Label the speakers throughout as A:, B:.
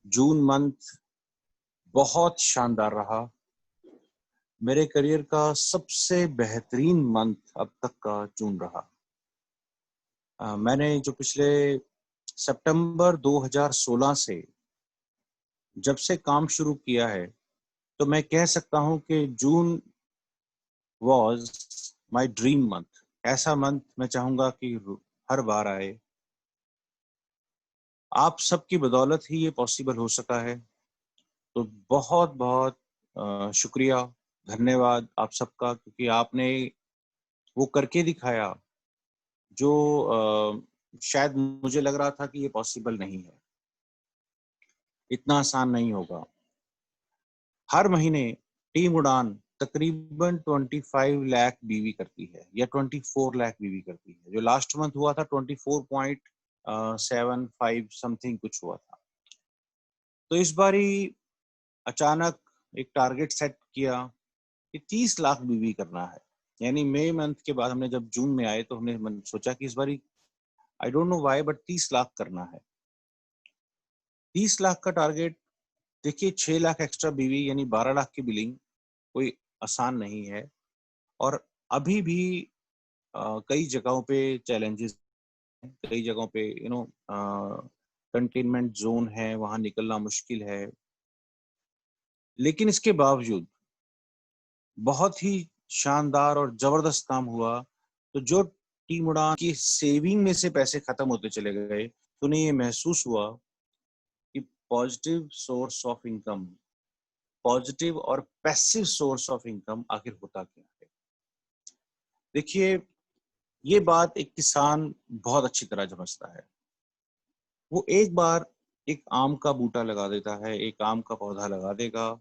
A: June month बहुत शानदार रहा। मेरे करियर का सबसे बेहतरीन मंथ अब तक का जून रहा। मैंने जो पिछले सितंबर 2016 से जब से काम शुरू किया है, तो मैं कह सकता हूं कि जून वाज माय ड्रीम मंथ। ऐसा मंथ मैं चाहूंगा कि हर बार आए। आप सबकी बदौलत ही ये पॉसिबल हो सका है। तो बहुत बहुत शुक्रिया, धन्यवाद आप सबका, क्योंकि आपने वो करके दिखाया जो शायद मुझे लग रहा था कि ये पॉसिबल नहीं है, इतना आसान नहीं होगा। हर महीने टीम उड़ान तकरीबन 25 लाख बीवी करती है या 24 लाख बीवी करती है। जो लास्ट मंथ हुआ था 24.75 समथिंग कुछ हुआ था। तो इस बारी अचानक एक टारगेट सेट किया कि 30 लाख बीवी करना है। यानी मई मंथ के बाद हमने जब जून में आए तो हमने सोचा कि इस बारी I don't know why but 30 lakh करना है। 30 लाख का टारगेट, देखिए 6 लाख एक्स्ट्रा बीवी यानी 12 लाख की बिलिंग कोई आसान नहीं है। और अभी भी कई जगहों पे चैलेंजेस हैं, कई जगहों पे कंटेनमेंट जोन है, वहां निकलना मुश्किल है। लेकिन इसके बावजूद बहुत ही शानदार और जबरदस्त काम हुआ। तो जो टीम उड़ान की सेविंग में से पैसे खत्म होते चले गए, तो उन्हें ये महसूस हुआ कि positive source of income, positive और पैसिव सोर्स ऑफ इनकम आखिर होता क्या है। देखिए, ये बात एक किसान बहुत अच्छी तरह समझता है। वो एक बार एक आम का बूटा लगा देता है, एक आम का पौधा लगा देगा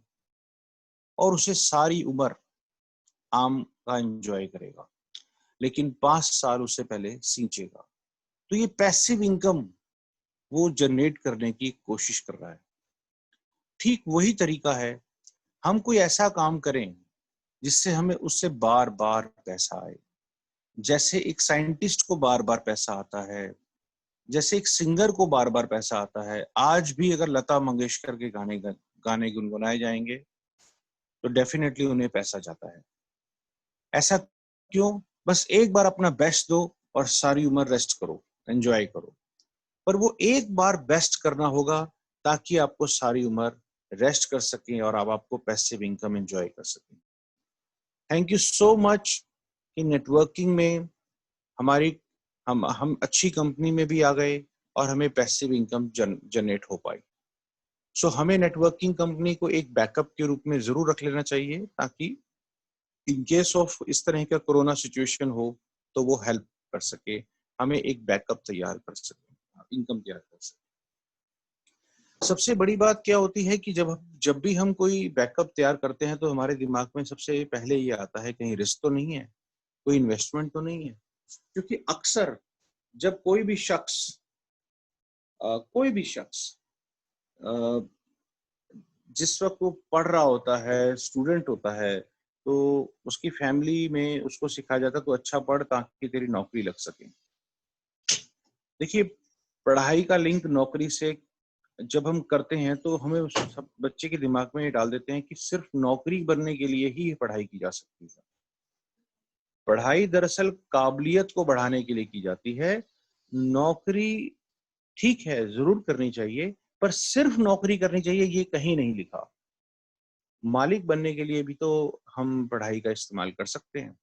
A: और उसे सारी उम्र आम का एंजॉय करेगा, लेकिन 5 साल उससे पहले सींचेगा। तो ये पैसिव इनकम वो जनरेट करने की कोशिश कर रहा है। ठीक वही तरीका है, हम कोई ऐसा काम करें जिससे हमें उससे बार बार पैसा आए। जैसे एक साइंटिस्ट को बार बार पैसा आता है, जैसे एक सिंगर को बार बार पैसा आता है। आज भी अगर लता मंगेशकर के गाने गुनगुनाए जाएंगे तो डेफिनेटली उन्हें पैसा जाता है। ऐसा क्यों? बस एक बार अपना बेस्ट दो और सारी उम्र रेस्ट करो, एंजॉय करो। पर वो एक बार बेस्ट करना होगा ताकि आपको सारी उम्र रेस्ट कर सकें और आप आपको पैसिव इनकम एंजॉय कर सकें। थैंक यू सो मच कि नेटवर्किंग में हमारी हम अच्छी कंपनी में भी आ गए और हमें पैसिव इनकम जनरेट हो पाई। सो हमें नेटवर्किंग कंपनी को एक बैकअप के रूप में जरूर रख लेना चाहिए, ताकि इन केस ऑफ इस तरह का कोरोना सिचुएशन हो तो वो हेल्प कर सके, हमें एक बैकअप तैयार कर सके, इनकम तैयार कर सके। सबसे बड़ी बात क्या होती है कि जब भी हम कोई बैकअप तैयार करते हैं तो हमारे दिमाग में सबसे पहले ये आता है कहीं रिस्क तो नहीं है, कोई इन्वेस्टमेंट तो नहीं है। क्योंकि अक्सर जब कोई भी शख्स जिस वक्त वो पढ़ रहा होता है, स्टूडेंट होता है, तो उसकी फैमिली में उसको सिखाया जाता है तो अच्छा पढ़ ताकि तेरी नौकरी लग सके। देखिए, पढ़ाई का लिंक नौकरी से जब हम करते हैं तो हमें उस सब बच्चे के दिमाग में ये डाल देते हैं कि सिर्फ नौकरी बनने के लिए ही पढ़ाई की जा सकती है। पढ़ाई दरअसल काबिलियत को बढ़ाने के लिए की जाती है। नौकरी ठीक है, जरूर करनी चाहिए, पर सिर्फ नौकरी करनी चाहिए ये कहीं नहीं लिखा। मालिक बनने के लिए भी तो हम पढ़ाई का इस्तेमाल कर सकते हैं।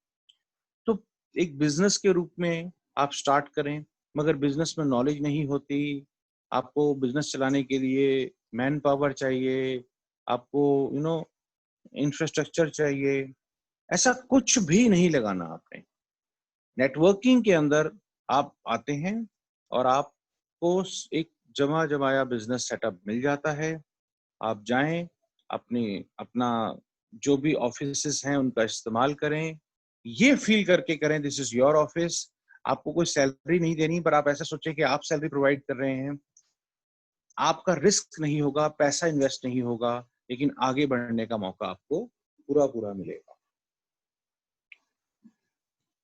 A: तो एक बिजनेस के रूप में आप स्टार्ट करें, मगर बिजनेस में नॉलेज नहीं होती, आपको बिजनेस चलाने के लिए मैन पावर चाहिए, आपको इंफ्रास्ट्रक्चर चाहिए, ऐसा कुछ भी नहीं लगाना आपने। नेटवर्किंग के अंदर आप आते हैं और आपको एक जमा जमाया बिजनेस सेटअप मिल जाता है। आप जाएं, अपनी अपना जो भी ऑफिसेस हैं उनका इस्तेमाल करें, ये फील करके करें दिस इज योर ऑफिस। आपको कोई सैलरी नहीं देनी, पर आप ऐसा सोचें कि आप सैलरी प्रोवाइड कर रहे हैं। आपका रिस्क नहीं होगा, पैसा इन्वेस्ट नहीं होगा, लेकिन आगे बढ़ने का मौका आपको पूरा पूरा मिलेगा।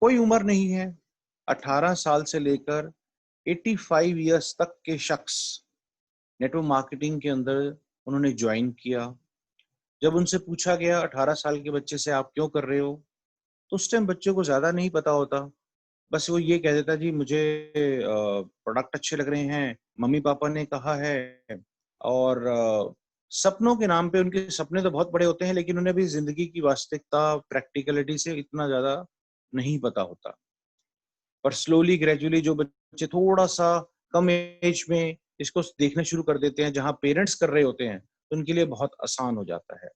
A: कोई उम्र नहीं है, 18 साल से लेकर 85 ईयर्स तक के शख्स नेटवर्क मार्केटिंग के अंदर उन्होंने ज्वाइन किया। जब उनसे पूछा गया 18 साल के बच्चे से आप क्यों कर रहे हो, तो उस टाइम बच्चे को ज़्यादा नहीं पता होता। बस वो ये कह देता जी मुझे प्रोडक्ट अच्छे लग रहे हैं, मम्मी-पापा ने कहा है और सपनों के नाम पे उनके सपने तो बहुत बड़े होते हैं लेकिन उन्हें भी ज़िंदगी की वास्तविकता, प्रैक्टिकलिटी से इतना ज़्यादा नहीं पता होता। पर स्लोली ग्रेजुअली जो बच्चे थोड़ा-सा कम एज में इसको देखना शुरू कर देते हैं, जहाँ पेरेंट्स कर रहे होते हैं, तो उनके लिए बहुत आसान हो जाता है।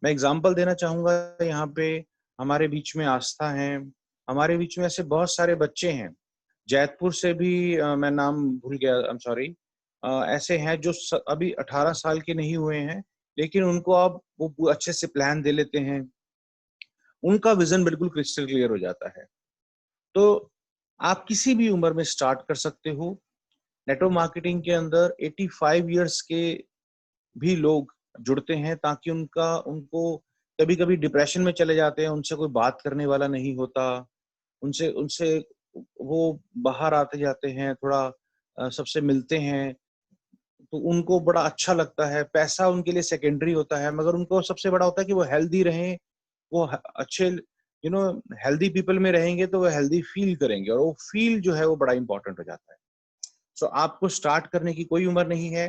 A: मैं एग्ज़ाम्पल देना चाहूँगा यहाँ पे, हमारे बीच में आस्था हैं, हमारे बीच में ऐसे बहुत सारे बच्चे हैं। जैतपुर से भी मैं नाम भूल गया, आई एम सॉरी। ऐसे हैं जो अभी 18 साल के नहीं हुए हैं, लेकिन उनको आप वो अच्छे से प्लान दे लेते हैं। उनका विज़न बिल्कुल क्रिस्टल क्लियर हो जाता है। तो आप किसी भी उम्र में स्टार्ट कर सकते हो। नेटवर्क मार्केटिंग के अंदर 85 इयर्स के भी लोग जुड़ते हैं ताकि उनको कभी-कभी डिप्रेशन में चले जाते हैं, उनसे कोई बात करने वाला नहीं होता। उनसे उनसे वो बाहर आते जाते हैं, थोड़ा सबसे मिलते हैं, तो उनको बड़ा अच्छा लगता है। पैसा उनके लिए सेकेंडरी होता है, मगर उनको सबसे बड़ा होता है कि वो हेल्दी रहें, वो अच्छे हेल्दी पीपल में रहेंगे तो वो हेल्दी फील करेंगे और वो फील जो है वो बड़ा इंपॉर्टेंट हो जाता है। सो आपको स्टार्ट करने की कोई उम्र नहीं है।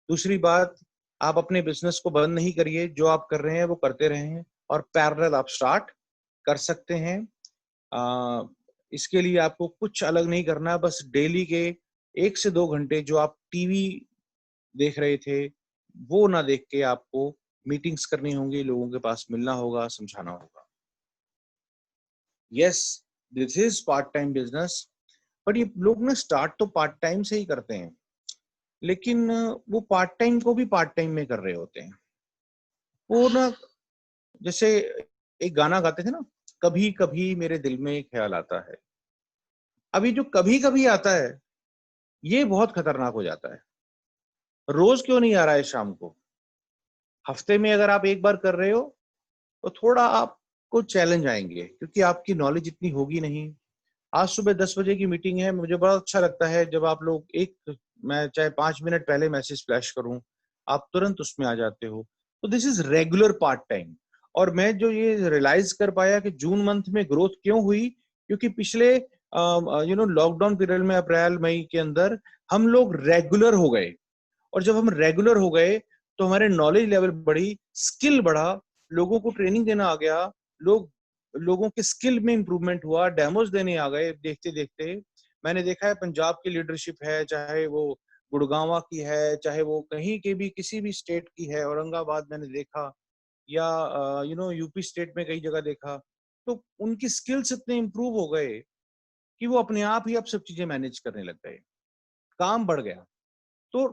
A: दूसरी बात, आप अपने बिजनेस को बंद नहीं करिए, जो आप कर रहे हैं वो करते रहें और पैरेलल आप स्टार्ट कर सकते हैं। इसके लिए आपको कुछ अलग नहीं करना, बस डेली के 1 से 2 घंटे जो आप टीवी देख रहे थे, वो ना देख के आपको मीटिंग्स करनी होंगी, लोगों के पास मिलना होगा, समझाना होगा। Yes, this is part time business, but ये लोग ना स्टार्ट तो पार्ट टाइम से ही करते हैं, लेकिन वो पार्ट टाइम को भी पार्ट टाइम में कर रहे होते हैं। वो ना जैसे एक गाना गाते थे ना, कभी कभी मेरे दिल में एक ख्याल आता है। अभी जो कभी कभी आता है, ये बहुत खतरनाक हो जाता है। रोज क्यों नहीं आ रहा है शाम को? हफ्ते में अगर आप एक बार कर रहे हो तो थोड़ा आपको चैलेंज आएंगे, क्योंकि आपकी नॉलेज इतनी होगी नहीं। आज सुबह 10 बजे की मीटिंग है, मुझे बड़ा अच्छा लगता है जब आप लोग मैं चाहे 5 मिनट पहले मैसेज फ्लैश करूं, आप तुरंत उसमें आ जाते हो। तो this is regular part time. और मैं जो ये रियलाइज कर पाया कि जून मंथ में ग्रोथ क्यों हुई, क्योंकि पिछले लॉकडाउन पीरियड में अप्रैल मई के अंदर हम लोग रेगुलर हो गए। और जब हम रेगुलर हो गए तो हमारे नॉलेज लेवल बढ़ी, स्किल बढ़ा, लोगों को ट्रेनिंग देना आ गया, लोगों के स्किल में इंप्रूवमेंट हुआ, डेमोज देने आ गए देखते देखते। मैंने देखा है पंजाब की लीडरशिप है, चाहे वो गुड़गांव की है, चाहे वो कहीं के भी किसी भी स्टेट की है, औरंगाबाद मैंने देखा, या यूपी स्टेट में कई जगह देखा, तो उनकी स्किल्स इतने इम्प्रूव हो गए कि वो अपने आप ही अब सब चीजें मैनेज करने लग गए, काम बढ़ गया। तो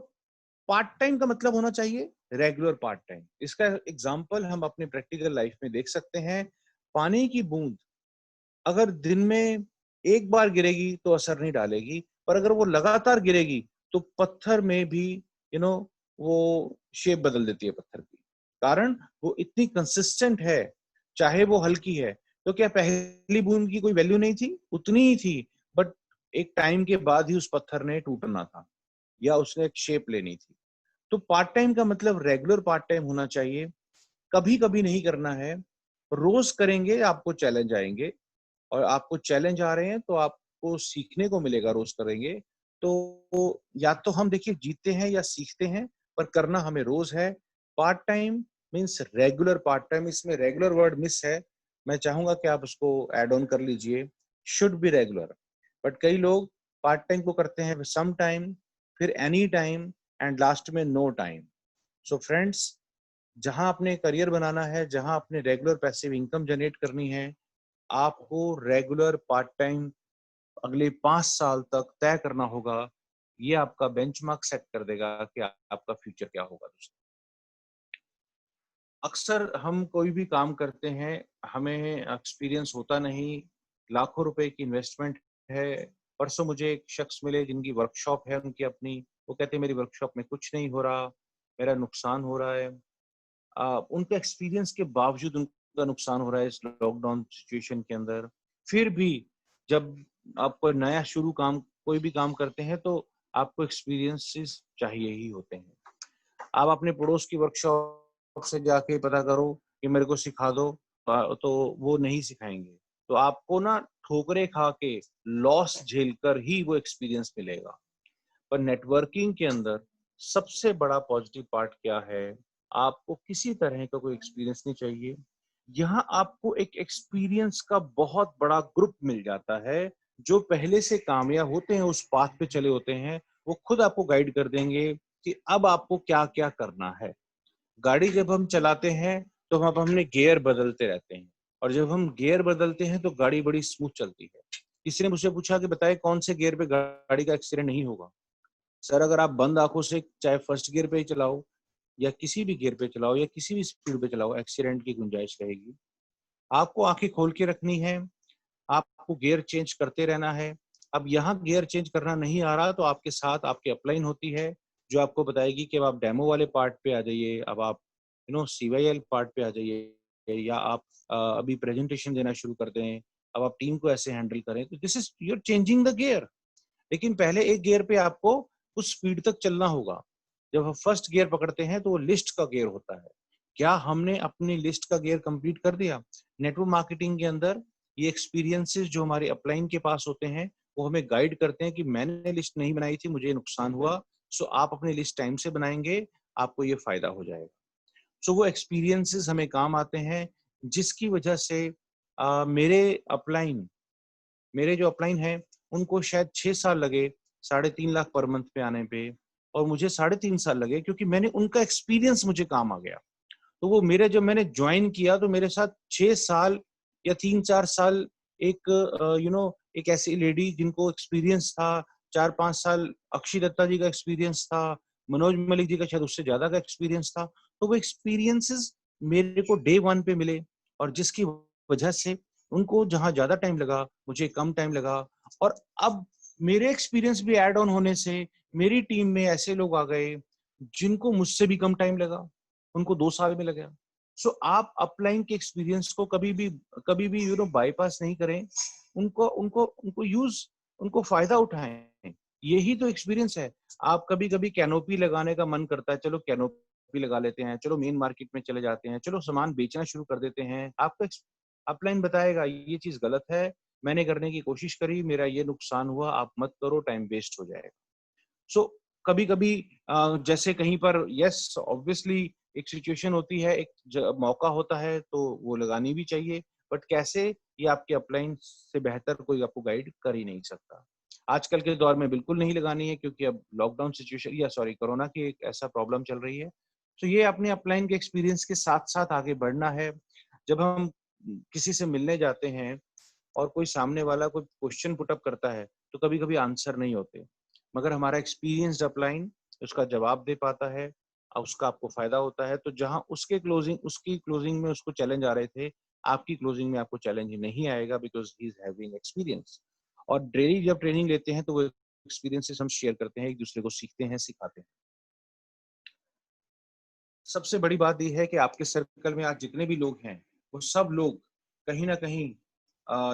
A: पार्ट टाइम का मतलब होना चाहिए रेगुलर पार्ट टाइम। इसका एग्जांपल हम अपने प्रैक्टिकल लाइफ में देख सकते हैं। पानी की बूंद अगर दिन में एक बार गिरेगी तो असर नहीं डालेगी, पर अगर वो लगातार गिरेगी तो पत्थर में भी यू नो वो शेप बदल देती है पत्थर की। कारण वो इतनी कंसिस्टेंट है, चाहे वो हल्की है। तो क्या पहली बूंद की कोई वैल्यू नहीं थी? उतनी ही थी, बट एक टाइम के बाद ही उस पत्थर ने टूटना था या उसने एक शेप लेनी थी। तो पार्ट टाइम का मतलब रेगुलर पार्ट टाइम होना चाहिए, कभी कभी नहीं करना है। रोज करेंगे आपको चैलेंज आएंगे, और आपको चैलेंज आ रहे हैं तो आपको सीखने को मिलेगा। रोज करेंगे तो या तो हम देखिए जीतते हैं या सीखते हैं, पर करना हमें रोज है। Part time means regular part time, इसमें रेगुलर वर्ड मिस है, मैं चाहूंगा कि आप उसको एड ऑन कर लीजिए, शुड बी रेगुलर। बट कई लोग पार्ट टाइम को करते हैं सम टाइम, फिर एनी टाइम, एंड लास्ट में नो टाइम। सो फ्रेंड्स, जहां अपने करियर बनाना है, जहां अपने रेगुलर पैसिव इनकम जनरेट करनी है, आपको रेगुलर पार्ट टाइम अगले 5 साल तक तय करना होगा। ये आपका बेंचमार्क सेट कर देगा कि आपका फ्यूचर क्या होगा। दोस्तों, अक्सर हम कोई भी काम करते हैं, हमें एक्सपीरियंस होता नहीं, लाखों रुपए की इन्वेस्टमेंट है। परसों मुझे एक शख्स मिले जिनकी वर्कशॉप है उनकी अपनी, वो कहते हैं मेरी वर्कशॉप में कुछ नहीं हो रहा, मेरा नुकसान हो रहा है। उनके एक्सपीरियंस के बावजूद उनका नुकसान हो रहा है इस लॉकडाउन सिचुएशन के अंदर। फिर भी जब आप कोई नया शुरू काम कोई भी काम करते हैं तो आपको एक्सपीरियंसेस चाहिए ही होते हैं। आप अपने पड़ोस की वर्कशॉप से जाके पता करो कि मेरे को सिखा दो, तो वो नहीं सिखाएंगे। तो आपको ना ठोकरें खा के, लॉस झेलकर ही वो एक्सपीरियंस मिलेगा। पर नेटवर्किंग के अंदर सबसे बड़ा पॉजिटिव पार्ट क्या है? आपको किसी तरह का कोई एक्सपीरियंस नहीं चाहिए। यहाँ आपको एक एक्सपीरियंस का बहुत बड़ा ग्रुप मिल जाता है, जो पहले से कामयाब होते हैं, उस पाथ पे चले होते हैं। वो खुद आपको गाइड कर देंगे कि अब आपको क्या-क्या करना है। गाड़ी जब हम चलाते हैं, तो अब हमने गियर बदलते रहते हैं, और जब हम गियर बदलते हैं, तो गाड़ी बड़ी स्मूथ चलती है। किसी ने मुझसे पूछा कि बताइए कौन से गियर पे गाड़ी का एक्सीडेंट नहीं होगा? सर, अगर आप बंद आँखों से चाहे फर्स्ट गियर पे ही चलाओ या किसी भी गियर पे चलाओ या किसी भी स्पीड पे चलाओ, एक्सीडेंट की गुंजाइश रहेगी। आपको आँखें खोल के रखनी है, आपको गियर चेंज करते रहना है। अब यहाँ गियर चेंज करना नहीं आ रहा, तो आपके साथ आपकी अपलाइन होती है, जो आपको बताएगी कि अब आप डेमो वाले पार्ट पे आ जाइए, अब आप सीवाईएल पार्ट पे आ जाइए, या आप अभी प्रेजेंटेशन देना शुरू कर दें, अब आप टीम को ऐसे हैंडल करें। तो this is you are changing the gear. लेकिन पहले एक गियर पे आपको उस स्पीड तक चलना होगा। जब हम फर्स्ट गियर पकड़ते हैं, तो वो लिस्ट का गियर होता है। क्या हमने अपनी लिस्ट का गियर कंप्लीट कर दिया? नेटवर्क मार्केटिंग के अंदर ये एक्सपीरियंसेस जो हमारे अपलाइन के पास होते हैं, वो हमें गाइड करते हैं कि मैंने लिस्ट नहीं बनाई थी, मुझे नुकसान हुआ। सो आप अपनी लिस्ट टाइम से बनाएंगे, आपको ये फायदा हो जाएगा। सो वो एक्सपीरियंसेस हमें काम आते हैं, जिसकी वजह से मेरे अपलाइन मेरे जो अपलाइन हैं, उनको शायद 6 साल लगे 3.5 लाख पर मंथ पे आने पे, और मुझे 3.5 साल लगे, क्योंकि मैंने उनका एक्सपीरियंस मुझे काम आ गया। तो वो मेरे जब मैंने जॉइन किया, तो मेरे साथ 6 साल या 3-4 साल एक एक ऐसी लेडी जिनको एक्सपीरियंस था, 4-5 साल अक्षय दत्ता जी का एक्सपीरियंस था, मनोज मलिक जी का शायद उससे ज़्यादा का एक्सपीरियंस था। तो वो एक्सपीरियंसेस मेरे को डे 1 पे मिले, और जिसकी वजह से उनको जहाँ ज़्यादा टाइम लगा, मुझे कम टाइम लगा। और अब मेरे एक्सपीरियंस भी ऐड ऑन होने से मेरी टीम में ऐसे लोग आ गए, जिनको मुझसे भी कम टाइम लगा, उनको 2 साल में लग गया। सो आप अपलाइन के एक्सपीरियंस को कभी भी बाईपास नहीं करें। उनको उनको उनको यूज़ उनको फ़ायदा उठाएँ। यही तो एक्सपीरियंस है। आप कभी-कभी कैनोपी लगाने का मन करता है, चलो कैनोपी लगा लेते हैं, चलो मेन मार्केट में चले जाते हैं, चलो सामान बेचना शुरू कर देते हैं। आपका अपलाइन बताएगा ये चीज़ गलत है, मैंने करने की कोशिश करी, मेरा ये नुकसान हुआ, आप मत करो, टाइम वेस्ट हो जाएगा। सो कभी-कभी जैसे कहीं पर यस ऑब्वियसली एक सिचुएशन होती है, एक मौका होता है, तो वो लगानी भी चाहिए। बट कैसे, ये आपके अपलाइन से बेहतर कोई आपको गाइड कर ही नहीं सकता। आजकल के दौर में बिल्कुल नहीं लगानी है, क्योंकि अब लॉकडाउन सिचुएशन या सॉरी कोरोना की एक ऐसा प्रॉब्लम चल रही है। तो ये अपने अपलाइन के एक्सपीरियंस के साथ-साथ आगे बढ़ना है। जब हम किसी से मिलने जाते हैं और कोई सामने वाला कोई क्वेश्चन पुट अप करता है, तो कभी-कभी आंसर नहीं होते। मगर हमारा एक्सपीरियंस्ड अपलाइन उसका जवाब दे पाता है, उसका आपको फ़ायदा होता है। तो जहाँ उसकी क्लोजिंग में उसको चैलेंज आ रहे थे, आपकी क्लोजिंग में आपको चैलेंज नहीं आएगा, because he is having experience. और डेली जब ट्रेनिंग लेते हैं, तो वो एक्सपीरियंसेस हम शेयर करते हैं, एक-दूसरे को सीखते हैं, सिखाते हैं। सबसे बड़ी बात ये है कि आपके सर्कल में आज जितने भी लोग हैं, वो सब लोग कहीं न कहीं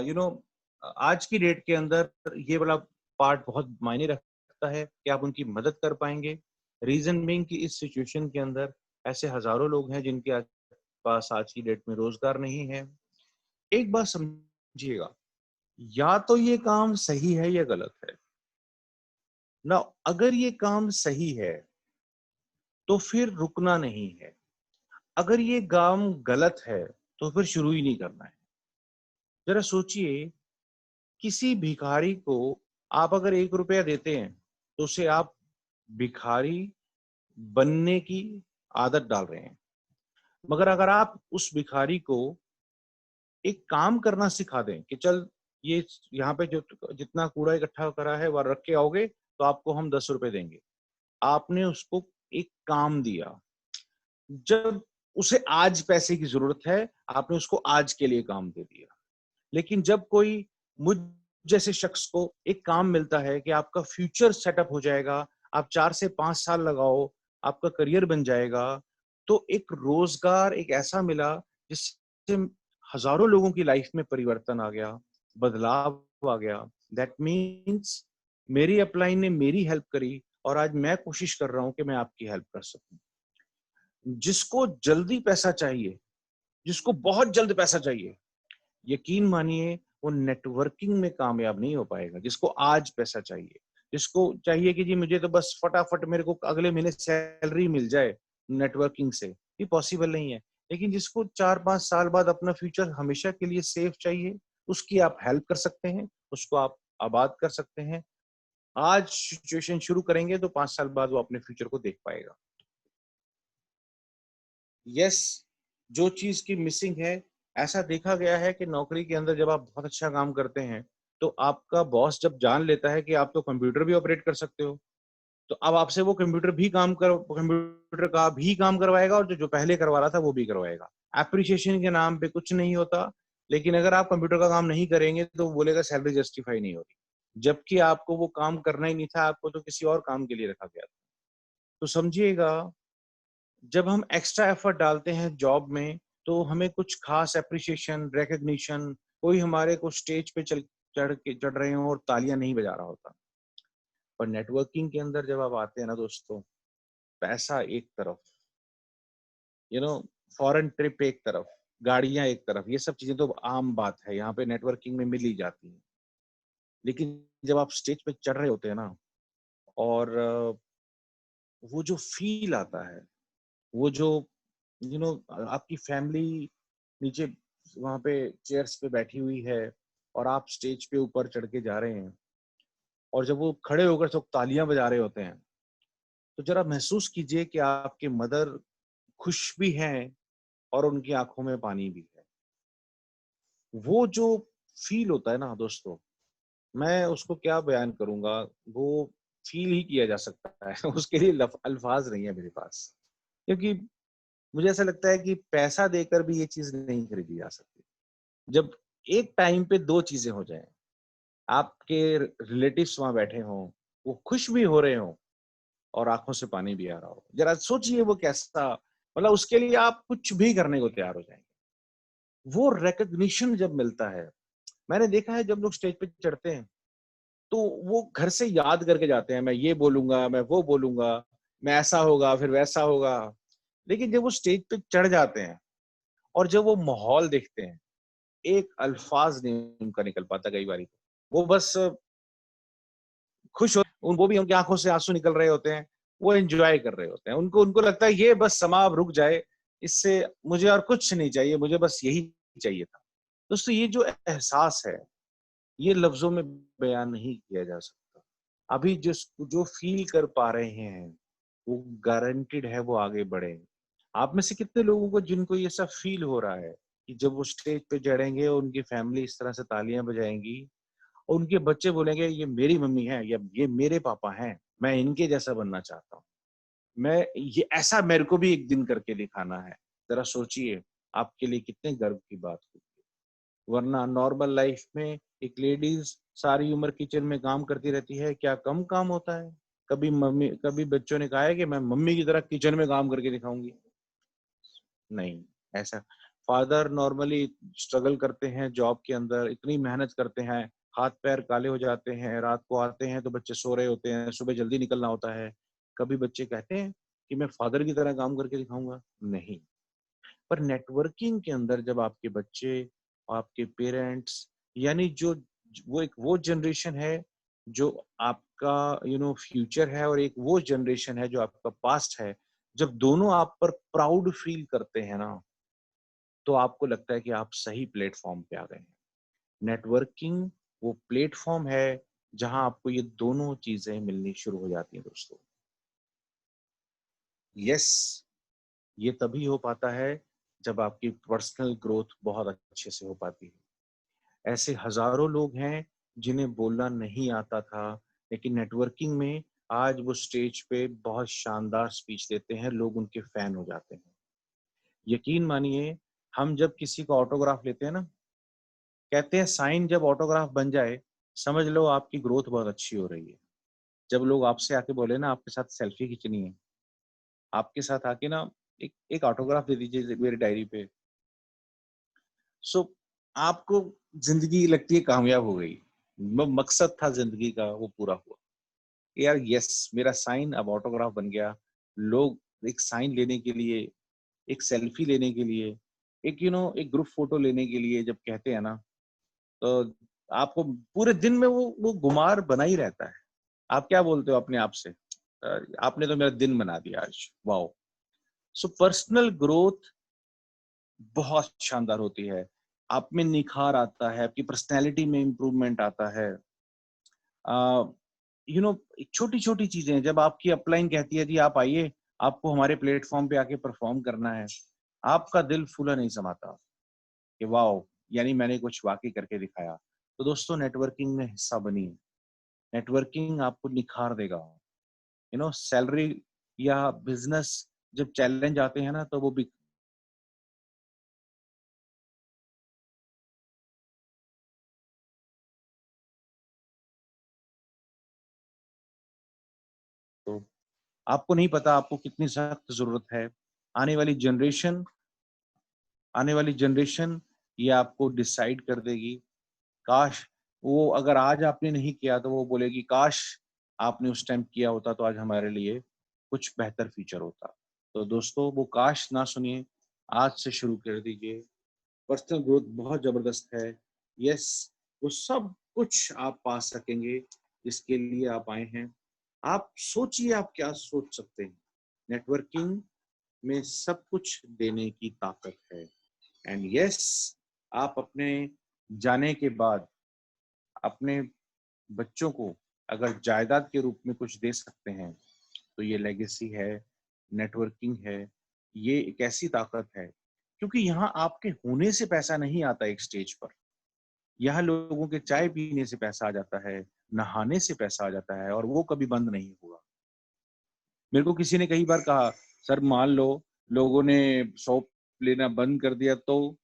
A: यू नो आज की डेट के अंदर ये वाला पार्ट बहुत मायने रखता है कि आप उनकी मदद कर पाएँगे। रीज़न बीइंग कि इस सिचुएशन के अंदर ऐसे हज़ारों लोग हैं जिनके पास आज की डेट में रोज़गार नहीं है। एक बात समझिएगा, या तो ये काम सही है या गलत है। नाउ अगर ये काम सही है, तो फिर रुकना नहीं है। अगर ये काम गलत है, तो फिर शुरू ही नहीं करना है। ज़रा सोचिए, किसी भिखारी को आप अगर ₹1 देते हैं, तो उसे आप भिखारी बनने की आदत डाल रहे हैं। मगर अगर आप उस भिखारी को एक काम करना सिखा दें कि चल ये यहाँ पे जो जितना कूड़ा इकट्ठा करा है, वहाँ रख के आओगे, तो आपको हम ₹10 देंगे। आपने उसको एक काम दिया। जब उसे आज पैसे की ज़रूरत है, आपने उसको आज के लिए काम दे दिया। लेकिन जब कोई मुझ जैसे शख्स को एक काम मिलता है कि आपका फ्यूचर सेटअप हो जाएगा, आप 4 से 5 साल लगाओ, आपका करियर बन जाएगा, तो एक रोज़गार एक ऐसा मिला जिससे हज़ारों लोगों की लाइफ में परिवर्तन आ गया, बदलाव आ गया। दैट मीन्स मेरी अपलाइन ने मेरी हेल्प करी और आज मैं कोशिश कर रहा हूँ कि मैं आपकी हेल्प कर सकूँ। जिसको जल्दी पैसा चाहिए, जिसको बहुत जल्द पैसा चाहिए, यकीन मानिए वो नेटवर्किंग में कामयाब नहीं हो पाएगा। जिसको आज पैसा चाहिए, जिसको चाहिए कि जी मुझे तो बस फटाफट मेरे को अगले महीने सैलरी मिल जाए नेटवर्किंग से, ये पॉसिबल नहीं है। लेकिन जिसको 4-5 साल बाद अपना फ्यूचर हमेशा के लिए सेफ चाहिए, उसकी आप हेल्प कर सकते हैं, उसको आप आबाद कर सकते हैं। आज सिचुएशन शुरू करेंगे तो 5 साल बाद वो अपने फ्यूचर को देख पाएगा। यस, जो चीज की मिसिंग है, ऐसा देखा गया है कि नौकरी के अंदर जब आप बहुत अच्छा काम करते हैं, तो आपका बॉस जब जान लेता है कि आप तो कंप्यूटर भी ऑपरेट कर सकते हो, तो अब आपसे वो कंप्यूटर का भी काम करवाएगा और जो जो पहले करवा रहा था वो भी करवाएगा। एप्रिसिएशन के नाम पे कुछ नहीं होता, लेकिन अगर आप कंप्यूटर का काम नहीं करेंगे तो वो बोलेगा सैलरी जस्टिफाई नहीं हो रही। जबकि आपको वो काम करना ही नहीं था, आपको तो किसी और काम के लिए रखा गया था। तो समझिएगा, जब हम एक्स्ट्रा एफर्ट डालते हैं जॉब में, तो हमें कुछ खास एप्रिसिएशन, रिकॉग्निशन, कोई हमारे को स्टेज पे चढ़ रहे हो और तालियां नहीं बजा रहा होता। पर नेटवर्किंग के अंदर जब आप आते हैं ना दोस्तों, पैसा एक तरफ, यू नो फॉरेन ट्रिप एक तरफ, गाड़ियां एक तरफ, ये सब चीजें तो आम बात है, यहाँ पे नेटवर्किंग में मिल ही जाती है। लेकिन जब आप स्टेज पे चढ़ रहे होते हैं ना, और वो जो फील आता है, वो जो आपकी फैमिली नीचे वहां पे चेयर्स पे बैठी हुई है और आप स्टेज पे ऊपर चढ़ के जा रहे हैं, और जब वो खड़े होकर सब तालियां बजा रहे होते हैं, तो जरा महसूस कीजिए कि आपके मदर खुश भी हैं और उनकी आंखों में पानी भी है। वो जो फील होता है ना दोस्तों, मैं उसको क्या बयान करूंगा, वो फील ही किया जा सकता है। उसके लिए अल्फाज नहीं है मेरे पास, क्योंकि मुझे ऐसा लगता है कि पैसा देकर भी ये चीज नहीं खरीदी जा सकती। जब एक टाइम पे दो चीजें हो जाएं, आपके रिलेटिव्स वहां बैठे हों, वो खुश भी हो रहे हों और आंखों से पानी भी आ रहा हो, जरा सोचिए वो कैसा, मतलब उसके लिए आप कुछ भी करने को तैयार हो जाएंगे। वो रिकग्निशन जब मिलता है, मैंने देखा है जब लोग स्टेज पे चढ़ते हैं, तो वो घर से याद करके जाते हैं, मैं ये बोलूंगा, मैं वो बोलूंगा, मैं ऐसा होगा, फिर वैसा होगा। लेकिन जब वो स्टेज पे चढ़ जाते हैं और जब वो माहौल देखते हैं, एक अल्फाज नहीं उनका निकल पाता कई बारी। वो बस खुश हो, वो भी उनकी आंखों से आंसू निकल रहे होते हैं, वो एंजॉय कर रहे होते हैं, उनको उनको लगता है ये बस समा अब रुक जाए, इससे मुझे और कुछ नहीं चाहिए, मुझे बस यही चाहिए था। दोस्तों, ये जो एहसास है, ये लफ्जों में बयान नहीं किया जा सकता। अभी जिस जो फील कर पा रहे हैं, वो गारंटेड है वो आगे बढ़े। आप में से कितने लोगों को जिनको ये सब फील हो रहा है कि जब वो स्टेज पे चढ़ेंगे और उनकी फैमिली इस तरह से तालियां बजाएंगी और उनके बच्चे बोलेंगे ये मेरी मम्मी है या ये मेरे पापा हैं, मैं इनके जैसा बनना चाहता हूँ, मैं ये ऐसा मेरे को भी एक दिन करके दिखाना है। जरा सोचिए, आपके लिए कितने गर्व की बात होगी। वरना नॉर्मल लाइफ में एक लेडीज सारी उम्र किचन में काम करती रहती है, क्या कम काम होता है? कभी बच्चों ने कहा है कि मैं मम्मी की तरह किचन में काम करके दिखाऊंगी? नहीं, ऐसा। फादर नॉर्मली स्ट्रगल करते हैं जॉब के अंदर, इतनी मेहनत करते हैं, हाथ पैर काले हो जाते हैं, रात को आते हैं तो बच्चे सो रहे होते हैं, सुबह जल्दी निकलना होता है। कभी बच्चे कहते हैं कि मैं फादर की तरह काम करके दिखाऊंगा? नहीं। पर नेटवर्किंग के अंदर जब आपके बच्चे, आपके पेरेंट्स, यानी जो वो जनरेशन है जो आपका फ्यूचर है, और एक वो जनरेशन है जो आपका पास्ट है, जब दोनों आप पर प्राउड फील करते हैं ना, तो आपको लगता है कि आप सही प्लेटफॉर्म पे आ गए हैं। नेटवर्किंग वो प्लेटफॉर्म है जहां आपको ये दोनों चीजें मिलनी शुरू हो जाती हैं दोस्तों। यस, ये तभी हो पाता है जब आपकी पर्सनल ग्रोथ बहुत अच्छे से हो पाती है। ऐसे हजारों लोग हैं जिन्हें बोलना नहीं आता था, लेकिन नेटवर्किंग में आज वो स्टेज पे बहुत शानदार स्पीच देते हैं, लोग उनके फैन हो जाते हैं। यकीन मानिए, हम जब किसी का ऑटोग्राफ लेते हैं ना, कहते हैं साइन जब ऑटोग्राफ बन जाए, समझ लो आपकी ग्रोथ बहुत अच्छी हो रही है। जब लोग आपसे आके बोले ना आपके साथ सेल्फी खींचनी है, आपके साथ आके ना एक एक ऑटोग्राफ दे दीजिए मेरी डायरी पे, सो आपको जिंदगी लगती है कामयाब हो गई। मकसद था जिंदगी का वो पूरा हुआ यार। यस, मेरा साइन अब ऑटोग्राफ बन गया। लोग एक साइन लेने के लिए, एक सेल्फी लेने के लिए, एक एक ग्रुप फोटो लेने के लिए जब कहते हैं ना, तो आपको पूरे दिन में वो गुमार बना ही रहता है। आप क्या बोलते हो अपने आप से? आपने तो मेरा दिन बना दिया आज, वाओ। सो पर्सनल ग्रोथ बहुत शानदार होती है। आप में निखार आता है, आपकी पर्सनैलिटी में इम्प्रूवमेंट आता है। छोटी छोटी चीजें, जब आपकी अपलाइन कहती है जी आप आइए, आपको हमारे प्लेटफॉर्म पे आके परफॉर्म करना है, आपका दिल फूला नहीं समाता कि वाओ, यानी मैंने कुछ वाकई करके दिखाया। तो दोस्तों, नेटवर्किंग में हिस्सा बनिए। नेटवर्किंग आपको निखार देगा। सैलरी या बिजनेस जब चैलेंज आते हैं ना, तो वो भी तो आपको नहीं पता आपको कितनी सख्त जरूरत है। आने वाली जनरेशन आने वाली जनरेशन ये आपको डिसाइड कर देगी। काश वो, अगर आज आपने नहीं किया तो वो बोलेगी काश आपने उस टाइम किया होता तो आज हमारे लिए कुछ बेहतर फ्यूचर होता। तो दोस्तों, वो काश ना सुनिए, आज से शुरू कर दीजिए। पर्सनल ग्रोथ बहुत जबरदस्त है। यस, वो सब कुछ आप पा सकेंगे जिसके लिए आप आए हैं। आप सोचिए आप क्या सोच सकते हैं। नेटवर्किंग में सब कुछ देने की ताकत है। एंड यस, आप अपने जाने के बाद अपने बच्चों को अगर जायदाद के रूप में कुछ दे सकते हैं, तो ये लेगेसी है, नेटवर्किंग है। ये एक ऐसी ताकत है, क्योंकि यहाँ आपके होने से पैसा नहीं आता एक स्टेज पर। यहाँ लोगों के चाय पीने से पैसा आ जाता है, नहाने से पैसा आ जाता है, और वो कभी बंद नहीं होगा। मेरे को किसी ने कई बार कहा, सर मान लो लोगों ने शॉप लेना बंद कर दिया तो?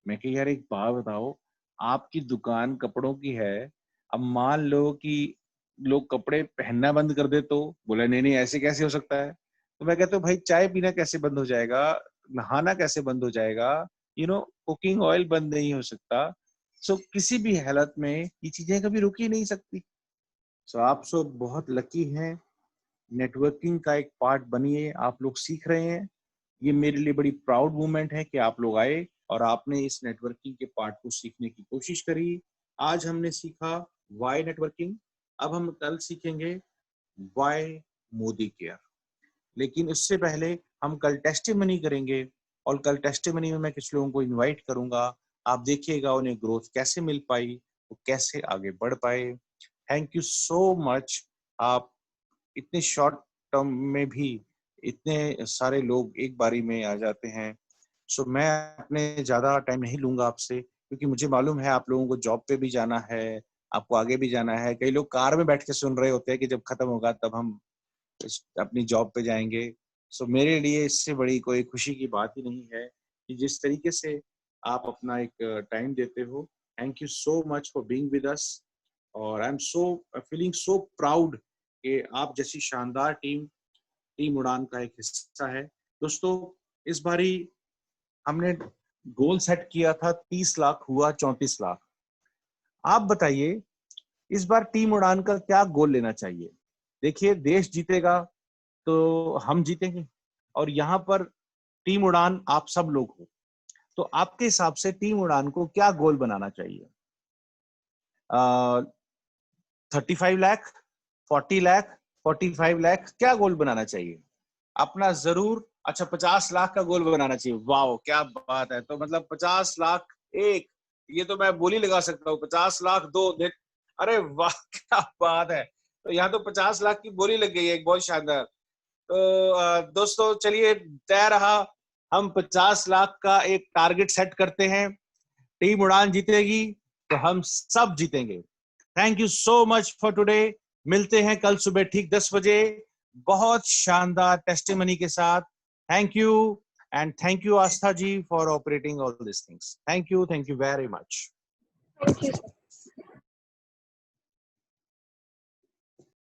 A: मैं कही यार एक बात बताओ, आपकी दुकान कपड़ों की है, अब मान लो कि लोग कपड़े पहनना बंद कर दे तो? बोला नहीं नहीं, ऐसे कैसे हो सकता है। तो मैं कहता हूँ भाई, चाय पीना कैसे बंद हो जाएगा, नहाना कैसे बंद हो जाएगा, कुकिंग ऑयल बंद नहीं हो सकता। सो किसी भी हालत में ये चीजें कभी रुक ही नहीं सकती। सो आप सब बहुत लकी हैं, नेटवर्किंग का एक पार्ट बनिए। आप लोग सीख रहे हैं, ये मेरे लिए बड़ी प्राउड मोमेंट है कि आप लोग आए और आपने इस नेटवर्किंग के पार्ट को सीखने की कोशिश करी। आज हमने सीखा वाई नेटवर्किंग, अब हम कल सीखेंगे वाई मोदी केयर। लेकिन उससे पहले हम कल टेस्टिमनी करेंगे, और कल टेस्टिमनी में मैं कुछ लोगों को इनवाइट करूंगा। आप देखिएगा उन्हें ग्रोथ कैसे मिल पाई, वो कैसे आगे बढ़ पाए। Thank you so much. आप इतने शॉर्ट टर्म में भी इतने सारे लोग एक बारी में आ जाते हैं। सो मैं अपने ज्यादा टाइम नहीं लूंगा आपसे, क्योंकि मुझे मालूम है आप लोगों को जॉब पे भी जाना है, आपको आगे भी जाना है। कई लोग कार में बैठ के सुन रहे होते हैं कि जब खत्म होगा तब हम अपनी जॉब पे जाएंगे। सो मेरे लिए इससे बड़ी कोई खुशी की बात ही नहीं है कि जिस तरीके से आप अपना एक टाइम देते हो। Thank you so much for being with us, और I am so feeling so proud कि आप जैसी शानदार टीम टीम उड़ान का एक हिस्सा है। दोस्तों, इस बारी हमने गोल सेट किया था 30 लाख, हुआ 34 लाख। आप बताइए इस बार टीम उड़ान का क्या गोल लेना चाहिए? देखिए, देश जीतेगा तो हम जीतेंगे, और यहाँ पर टीम उड़ान आप सब लोग हो। तो आपके हिसाब से टीम उड़ान को क्या गोल बनाना चाहिए? 35 लाख, 40 लाख, 45 लाख, क्या गोल बनाना चाहिए अपना? जरूर। अच्छा, 50 लाख का गोल बनाना चाहिए। वाह, क्या बात है। तो मतलब 50 लाख एक, ये तो मैं बोली लगा सकता हूँ। 50 लाख दो, अरे वाह क्या बात है। तो यहाँ तो 50 लाख की बोली लग गई है, एक बहुत शानदार। तो दोस्तों चलिए, तय रहा, हम 50 लाख का एक टारगेट सेट करते हैं। टीम उड़ान जीतेगी तो हम सब जीतेंगे। Thank you so much for today. मिलते हैं कल सुबह ठीक 10 बजे बहुत शानदार टेस्टिमनी के साथ। Thank you, and thank you Aastha ji for operating all this things. Thank you very much.
B: Thank you.